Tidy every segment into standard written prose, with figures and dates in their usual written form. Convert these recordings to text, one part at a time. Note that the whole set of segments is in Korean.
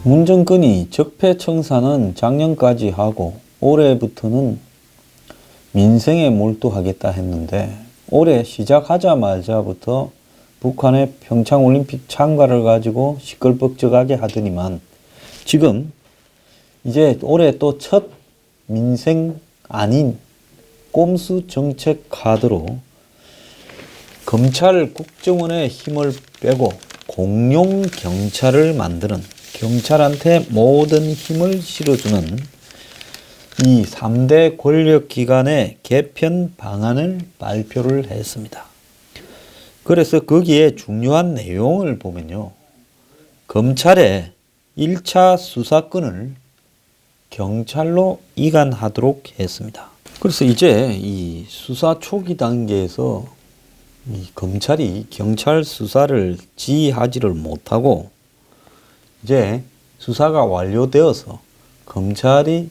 문정권이 적폐청산은 작년까지 하고 올해부터는 민생에 몰두하겠다 했는데 올해 시작하자마자부터 북한의 평창올림픽 참가를 가지고 시끌벅적하게 하더니만 지금 이제 올해 또 첫 민생 아닌 꼼수 정책 카드로 검찰 국정원의 힘을 빼고 공룡 경찰을 만드는, 경찰한테 모든 힘을 실어주는 이 3대 권력기관의 개편 방안을 발표를 했습니다. 그래서 거기에 중요한 내용을 보면요, 검찰의 1차 수사권을 경찰로 이관하도록 했습니다. 그래서 이제 이 수사 초기 단계에서 이 검찰이 경찰 수사를 지휘하지를 못하고 이제 수사가 완료되어서 검찰이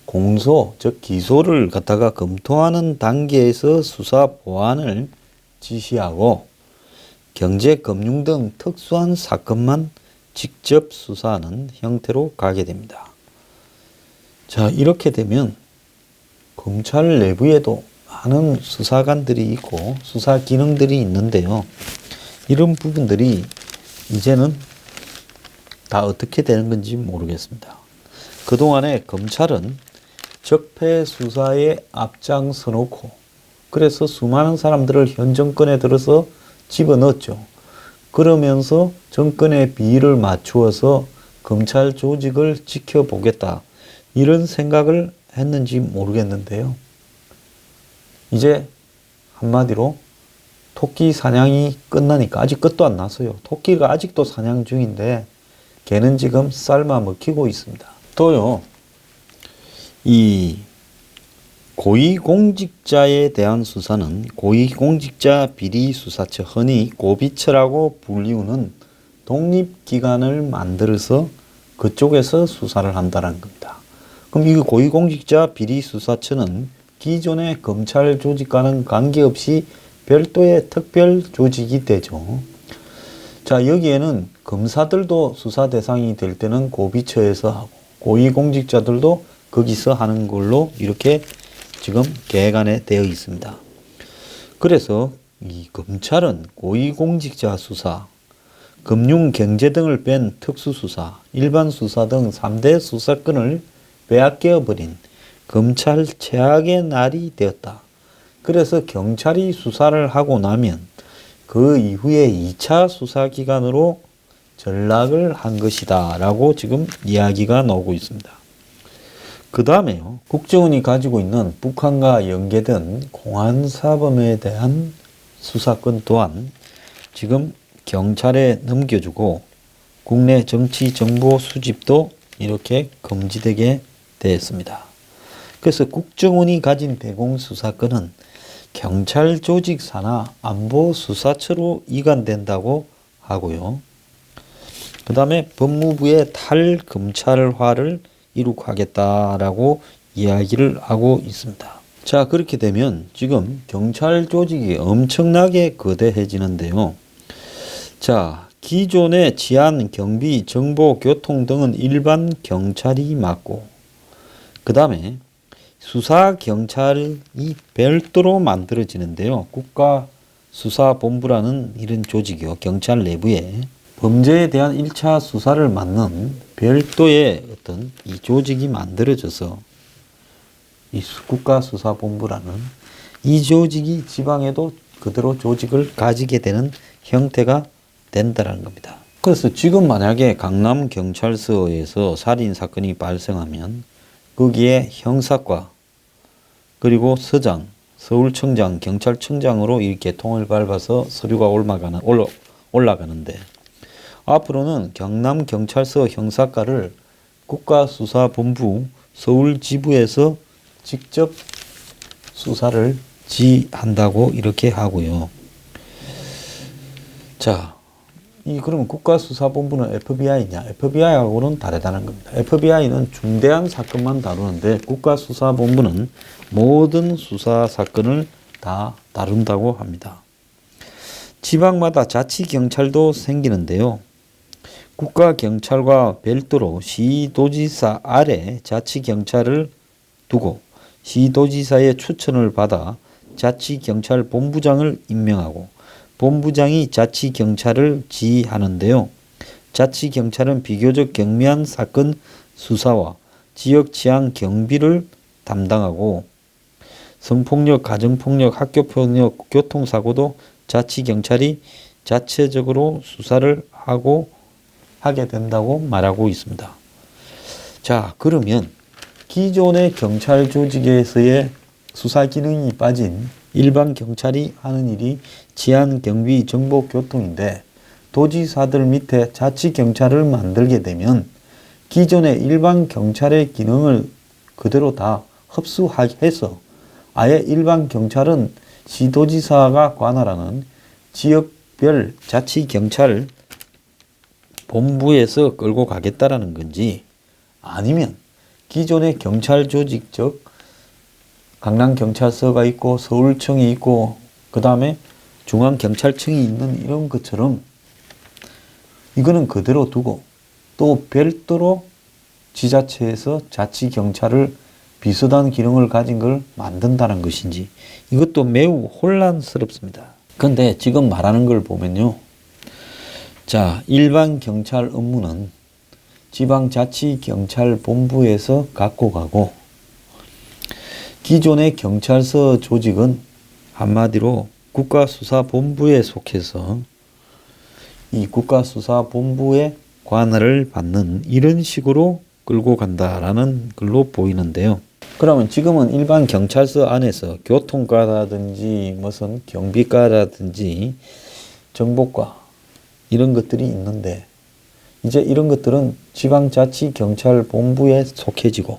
공소, 즉 기소를 갖다가 검토하는 단계에서 수사 보완을 지시하고 경제, 금융 등 특수한 사건만 직접 수사하는 형태로 가게 됩니다. 자, 이렇게 되면 검찰 내부에도 많은 수사관들이 있고 수사 기능들이 있는데요. 이런 부분들이 이제는 다 어떻게 되는 건지 모르겠습니다. 그동안에 검찰은 적폐 수사에 앞장서 놓고 그래서 수많은 사람들을 현 정권에 들어서 집어넣었죠. 그러면서 정권의 비위를 맞추어서 검찰 조직을 지켜보겠다, 이런 생각을 했는지 모르겠는데요. 이제 한마디로 토끼 사냥이 끝나니까, 아직 끝도 안 났어요. 토끼가 아직도 사냥 중인데 걔는 지금 삶아 먹히고 있습니다. 또요, 이 고위공직자에 대한 수사는 고위공직자 비리수사처, 흔히 고비처라고 불리우는 독립기관을 만들어서 그쪽에서 수사를 한다는 겁니다. 그럼 이 고위공직자 비리수사처는 기존의 검찰 조직과는 관계없이 별도의 특별 조직이 되죠. 자, 여기에는 검사들도 수사 대상이 될 때는 고비처에서 하고 고위공직자들도 거기서 하는 걸로 이렇게 지금 계획안에 되어 있습니다. 그래서 이 검찰은 고위공직자 수사, 금융, 경제 등을 뺀 특수수사, 일반 수사 등 3대 수사권을 빼앗겨버린 검찰 최악의 날이 되었다. 그래서 경찰이 수사를 하고 나면 그 이후에 2차 수사기관으로 전락을 한 것이다 라고 지금 이야기가 나오고 있습니다. 그 다음에요, 국정원이 가지고 있는 북한과 연계된 공안사범에 대한 수사권 또한 지금 경찰에 넘겨주고 국내 정치 정보 수집도 이렇게 금지되게 되었습니다. 그래서 국정원이 가진 대공수사권은 경찰 조직 산하 안보수사처로 이관된다고 하고요. 그 다음에 법무부의 탈검찰화를 이룩하겠다라고 이야기를 하고 있습니다. 자, 그렇게 되면 지금 경찰 조직이 엄청나게 거대해지는데요. 자, 기존의 치안, 경비, 정보, 교통 등은 일반 경찰이 맡고 그 다음에 수사경찰이 별도로 만들어지는데요. 국가수사본부라는 이런 조직이요, 경찰 내부에 범죄에 대한 1차 수사를 맡는 별도의 어떤 이 조직이 만들어져서 이 국가수사본부라는 이 조직이 지방에도 그대로 조직을 가지게 되는 형태가 된다는 겁니다. 그래서 지금 만약에 강남경찰서에서 살인사건이 발생하면 거기에 형사과 그리고 서장, 서울청장, 경찰청장으로 이렇게 통을 밟아서 서류가 올라가는데 앞으로는 경남경찰서 형사과를 국가수사본부 서울지부에서 직접 수사를 지한다고 이렇게 하고요. 자, 그러면 국가수사본부는 FBI냐? FBI하고는 다르다는 겁니다. FBI는 중대한 사건만 다루는데 국가수사본부는 모든 수사 사건을 다 다룬다고 합니다. 지방마다 자치경찰도 생기는데요. 국가경찰과 별도로 시도지사 아래 자치경찰을 두고 시도지사의 추천을 받아 자치경찰본부장을 임명하고 본부장이 자치경찰을 지휘하는데요. 자치경찰은 비교적 경미한 사건 수사와 지역 치안 경비를 담당하고 성폭력, 가정폭력, 학교폭력, 교통사고도 자치경찰이 자체적으로 수사를 하게 된다고 말하고 있습니다. 자, 그러면 기존의 경찰 조직에서의 수사 기능이 빠진 일반 경찰이 하는 일이 치안, 경비, 정보, 교통인데 도지사들 밑에 자치경찰을 만들게 되면 기존의 일반 경찰의 기능을 그대로 다 흡수해서 아예 일반 경찰은 시도지사가 관할하는 지역별 자치경찰 본부에서 끌고 가겠다라는 건지, 아니면 기존의 경찰 조직, 즉 강남경찰서가 있고 서울청이 있고 그 다음에 중앙경찰청이 있는 이런 것처럼 이거는 그대로 두고 또 별도로 지자체에서 자치경찰을 비슷한 기능을 가진 걸 만든다는 것인지, 이것도 매우 혼란스럽습니다. 근데 지금 말하는 걸 보면요. 자, 일반 경찰 업무는 지방자치경찰본부에서 갖고 가고 기존의 경찰서 조직은 한마디로 국가수사본부에 속해서 이 국가수사본부의 관할을 받는 이런 식으로 끌고 간다라는 걸로 보이는데요. 그러면 지금은 일반 경찰서 안에서 교통과라든지 무슨 경비과라든지 정보과 이런 것들이 있는데 이제 이런 것들은 지방자치경찰본부에 속해지고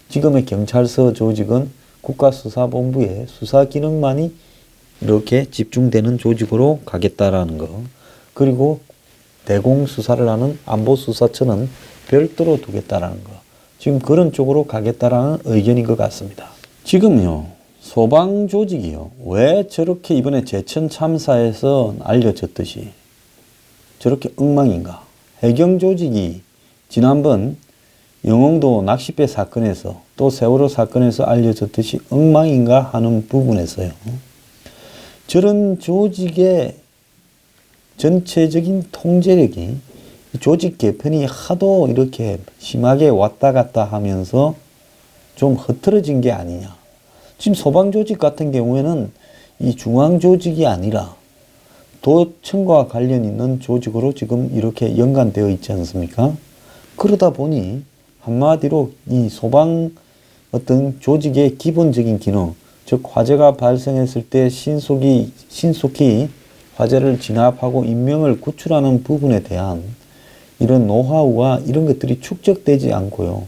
지금의 경찰서 조직은 국가수사본부의 수사 기능만이 이렇게 집중되는 조직으로 가겠다라는 거. 그리고 대공수사를 하는 안보수사처는 별도로 두겠다라는 거. 지금 그런 쪽으로 가겠다라는 의견인 것 같습니다. 지금요, 소방조직이요, 왜 저렇게 이번에 제천 참사에서 알려졌듯이 저렇게 엉망인가? 해경조직이 지난번 영흥도 낚싯배 사건에서 또 세월호 사건에서 알려졌듯이 엉망인가 하는 부분에서요. 저런 조직의 전체적인 통제력이 조직 개편이 하도 이렇게 심하게 왔다 갔다 하면서 좀 흐트러진 게 아니냐. 지금 소방조직 같은 경우에는 이 중앙조직이 아니라 도청과 관련 있는 조직으로 지금 이렇게 연관되어 있지 않습니까? 그러다 보니 한마디로 이 소방 어떤 조직의 기본적인 기능, 즉 화재가 발생했을 때 신속히 화재를 진압하고 인명을 구출하는 부분에 대한 이런 노하우와 이런 것들이 축적되지 않고요.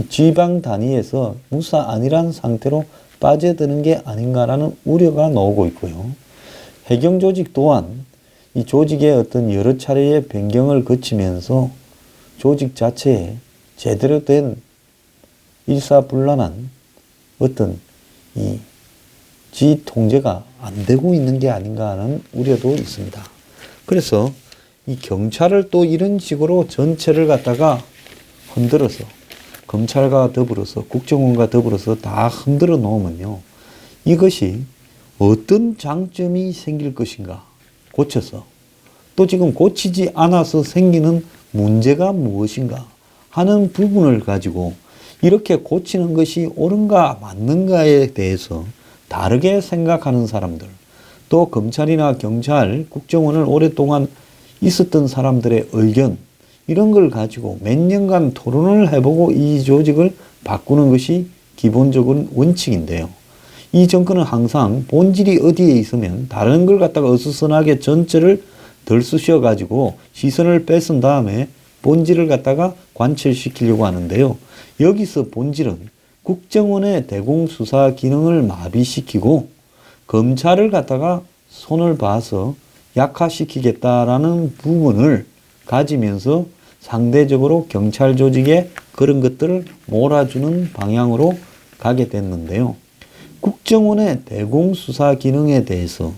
지방 단위에서 무사안일한 상태로 빠져드는 게 아닌가라는 우려가 나오고 있고요. 해경 조직 또한 이 조직의 어떤 여러 차례의 변경을 거치면서 조직 자체에 제대로 된 일사불란한 어떤 이 지 통제가 안 되고 있는 게 아닌가 하는 우려도 있습니다. 그래서 이 경찰을 또 이런 식으로 전체를 갖다가 흔들어서 검찰과 더불어서 국정원과 더불어서 다 흔들어 놓으면요. 이것이 어떤 장점이 생길 것인가 고쳐서 또 지금 고치지 않아서 생기는 문제가 무엇인가 하는 부분을 가지고 이렇게 고치는 것이 옳은가 맞는가에 대해서 다르게 생각하는 사람들, 또 검찰이나 경찰, 국정원을 오랫동안 있었던 사람들의 의견, 이런 걸 가지고 몇 년간 토론을 해보고 이 조직을 바꾸는 것이 기본적인 원칙인데요. 이 정권은 항상 본질이 어디에 있으면 다른 걸 갖다가 어수선하게 전체를 덜쑤셔 가지고 시선을 뺏은 다음에 본질을 갖다가 관철시키려고 하는데요. 여기서 본질은 국정원의 대공수사 기능을 마비시키고 검찰을 갖다가 손을 봐서 약화시키겠다라는 부분을 가지면서 상대적으로 경찰 조직에 그런 것들을 몰아주는 방향으로 가게 됐는데요. 국정원의 대공수사 기능에 대해서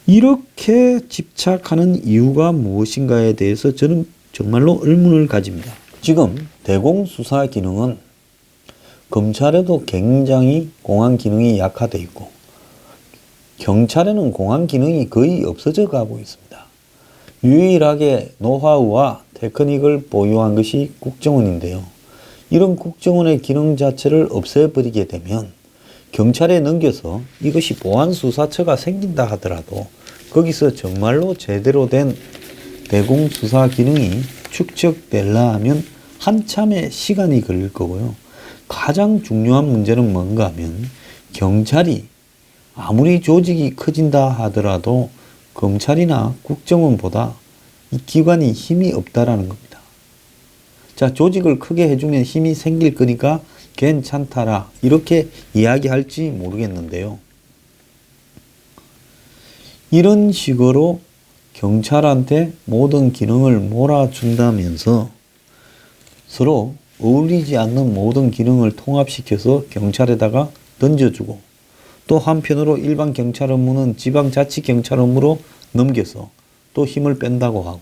이렇게 집착하는 이유가 무엇인가에 대해서 저는 정말로 의문을 가집니다. 지금 대공수사 기능은 검찰에도 굉장히 공안 기능이 약화되어 있고 경찰에는 공안 기능이 거의 없어져 가고 있습니다. 유일하게 노하우와 테크닉을 보유한 것이 국정원인데요. 이런 국정원의 기능 자체를 없애버리게 되면 경찰에 넘겨서 이것이 보안수사처가 생긴다 하더라도 거기서 정말로 제대로 된 대공수사 기능이 축적되려 하면 한참의 시간이 걸릴 거고요. 가장 중요한 문제는 뭔가 하면 경찰이 아무리 조직이 커진다 하더라도 검찰이나 국정원보다 이 기관이 힘이 없다라는 겁니다. 자, 조직을 크게 해주면 힘이 생길 거니까 괜찮다라 이렇게 이야기할지 모르겠는데요. 이런 식으로 경찰한테 모든 기능을 몰아준다면서 서로 어울리지 않는 모든 기능을 통합시켜서 경찰에다가 던져주고 또 한편으로 일반 경찰 업무는 지방자치경찰 업무로 넘겨서 또 힘을 뺀다고 하고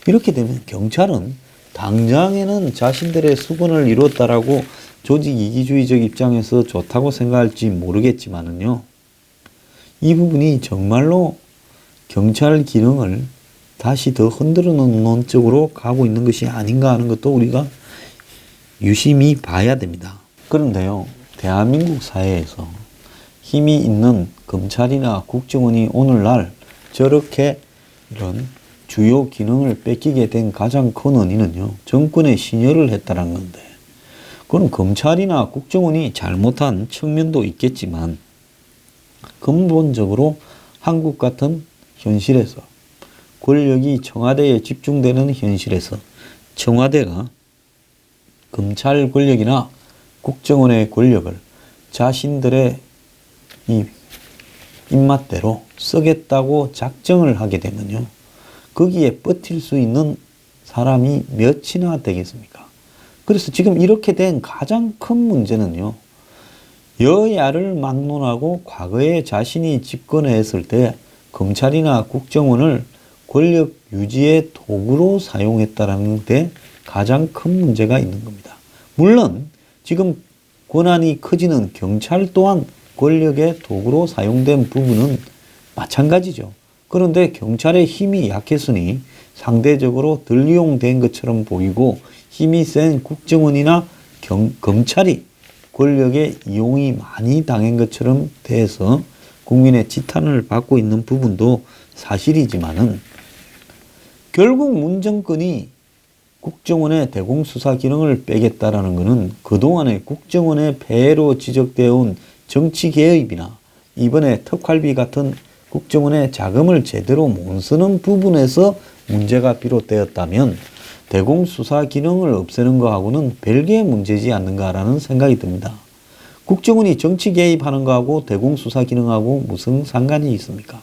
이렇게 되면 경찰은 당장에는 자신들의 수건을 이뤘다라고 조직 이기주의적 입장에서 좋다고 생각할지 모르겠지만은요. 이 부분이 정말로 경찰 기능을 다시 더 흔들어 놓는 쪽으로 가고 있는 것이 아닌가 하는 것도 우리가 유심히 봐야 됩니다. 그런데요, 대한민국 사회에서 힘이 있는 검찰이나 국정원이 오늘날 저렇게 이런 주요 기능을 뺏기게 된 가장 큰 원인은요, 정권에 신여를 했다는 건데, 그건 검찰이나 국정원이 잘못한 측면도 있겠지만, 근본적으로 한국 같은 현실에서, 권력이 청와대에 집중되는 현실에서, 청와대가 검찰 권력이나 국정원의 권력을 자신들의 이 입맛대로 쓰겠다고 작정을 하게 되면요. 거기에 버틸 수 있는 사람이 몇이나 되겠습니까? 그래서 지금 이렇게 된 가장 큰 문제는요. 여야를 막론하고 과거에 자신이 집권했을 때 검찰이나 국정원을 권력 유지의 도구로 사용했다는 데 가장 큰 문제가 있는 겁니다. 물론 지금 권한이 커지는 경찰 또한 권력의 도구로 사용된 부분은 마찬가지죠. 그런데 경찰의 힘이 약했으니 상대적으로 덜 이용된 것처럼 보이고 힘이 센 국정원이나 검찰이 권력의 이용이 많이 당한 것처럼 돼서 국민의 지탄을 받고 있는 부분도 사실이지만은 결국 문정권이 국정원의 대공수사 기능을 빼겠다라는 것은 그동안의 국정원의 폐해로 지적되어 온 정치 개입이나 이번에 특활비 같은 국정원의 자금을 제대로 못 쓰는 부분에서 문제가 비롯되었다면 대공수사 기능을 없애는 거하고는 별개의 문제지 않는가라는 생각이 듭니다. 국정원이 정치 개입하는 거하고 대공수사 기능하고 무슨 상관이 있습니까?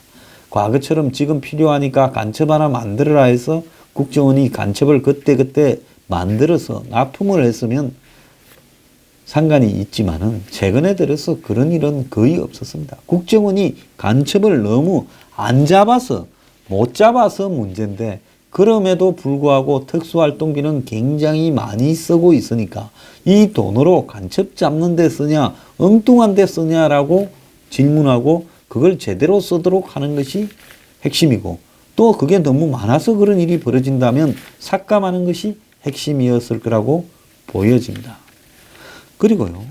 과거처럼 지금 필요하니까 간첩 하나 만들어라 해서 국정원이 간첩을 그때그때 만들어서 납품을 했으면 상관이 있지만은 최근에 들어서 그런 일은 거의 없었습니다. 국정원이 간첩을 너무 안 잡아서 못 잡아서 문제인데 그럼에도 불구하고 특수활동비는 굉장히 많이 쓰고 있으니까 이 돈으로 간첩 잡는 데 쓰냐 엉뚱한 데 쓰냐라고 질문하고 그걸 제대로 쓰도록 하는 것이 핵심이고 또 그게 너무 많아서 그런 일이 벌어진다면 삭감하는 것이 핵심이었을 거라고 보여집니다. 그리고요,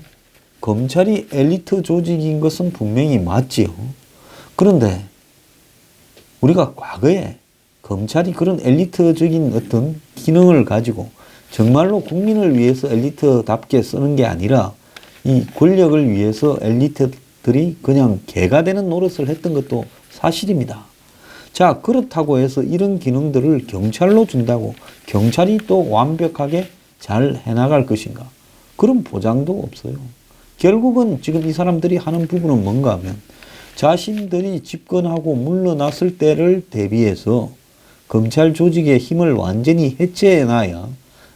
검찰이 엘리트 조직인 것은 분명히 맞지요. 그런데 우리가 과거에 검찰이 그런 엘리트적인 어떤 기능을 가지고 정말로 국민을 위해서 엘리트답게 쓰는 게 아니라 이 권력을 위해서 엘리트들이 그냥 개가 되는 노릇을 했던 것도 사실입니다. 자, 그렇다고 해서 이런 기능들을 경찰로 준다고 경찰이 또 완벽하게 잘 해나갈 것인가? 그런 보장도 없어요. 결국은 지금 이 사람들이 하는 부분은 뭔가 하면 자신들이 집권하고 물러났을 때를 대비해서 검찰 조직의 힘을 완전히 해체해놔야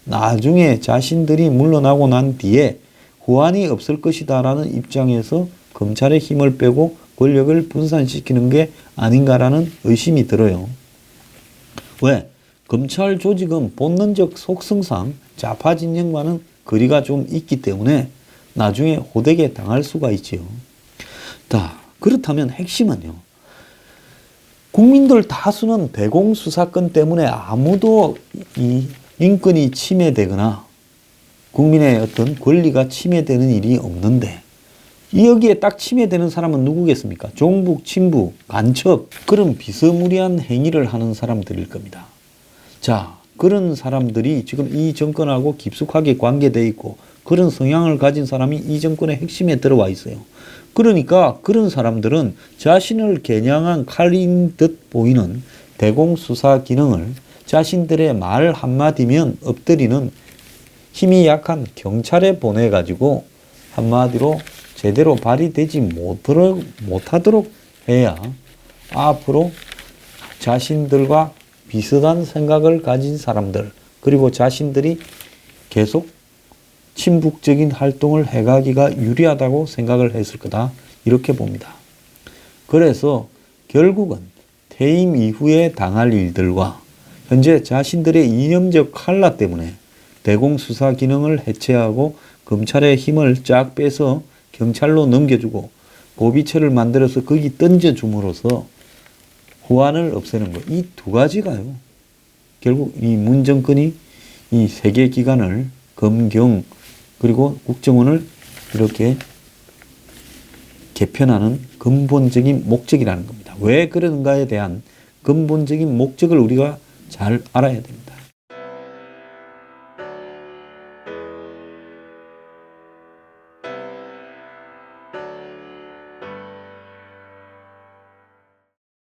나중에 자신들이 물러나고 난 뒤에 후환이 없을 것이다 라는 입장에서 검찰의 힘을 빼고 권력을 분산시키는 게 아닌가라는 의심이 들어요. 왜? 검찰 조직은 본능적 속성상 좌파 진영과는 거리가 좀 있기 때문에 나중에 호되게 당할 수가 있지요. 자, 그렇다면 핵심은요. 국민들 다수는 대공수사권 때문에 아무도 이 인권이 침해되거나 국민의 어떤 권리가 침해되는 일이 없는데 여기에 딱 침해되는 사람은 누구겠습니까? 종북, 친북, 간첩 그런 비스무리한 행위를 하는 사람들일 겁니다. 자, 그런 사람들이 지금 이 정권하고 깊숙하게 관계되어 있고 그런 성향을 가진 사람이 이 정권의 핵심에 들어와 있어요. 그러니까 그런 사람들은 자신을 겨냥한 칼인 듯 보이는 대공수사 기능을 자신들의 말 한마디면 엎드리는 힘이 약한 경찰에 보내가지고 한마디로 제대로 발휘되지 못하도록 해야 앞으로 자신들과 비슷한 생각을 가진 사람들 그리고 자신들이 계속 친북적인 활동을 해가기가 유리하다고 생각을 했을 거다. 이렇게 봅니다. 그래서 결국은 퇴임 이후에 당할 일들과 현재 자신들의 이념적 칼라 때문에 대공수사 기능을 해체하고 검찰의 힘을 쫙 빼서 경찰로 넘겨주고 고비처를 만들어서 거기 던져줌으로써 호환을 없애는 것. 이 두 가지가요. 결국 이 문 정권이 이 세 개 기관을 검경 그리고 국정원을 이렇게 개편하는 근본적인 목적이라는 겁니다. 왜 그런가에 대한 근본적인 목적을 우리가 잘 알아야 됩니다.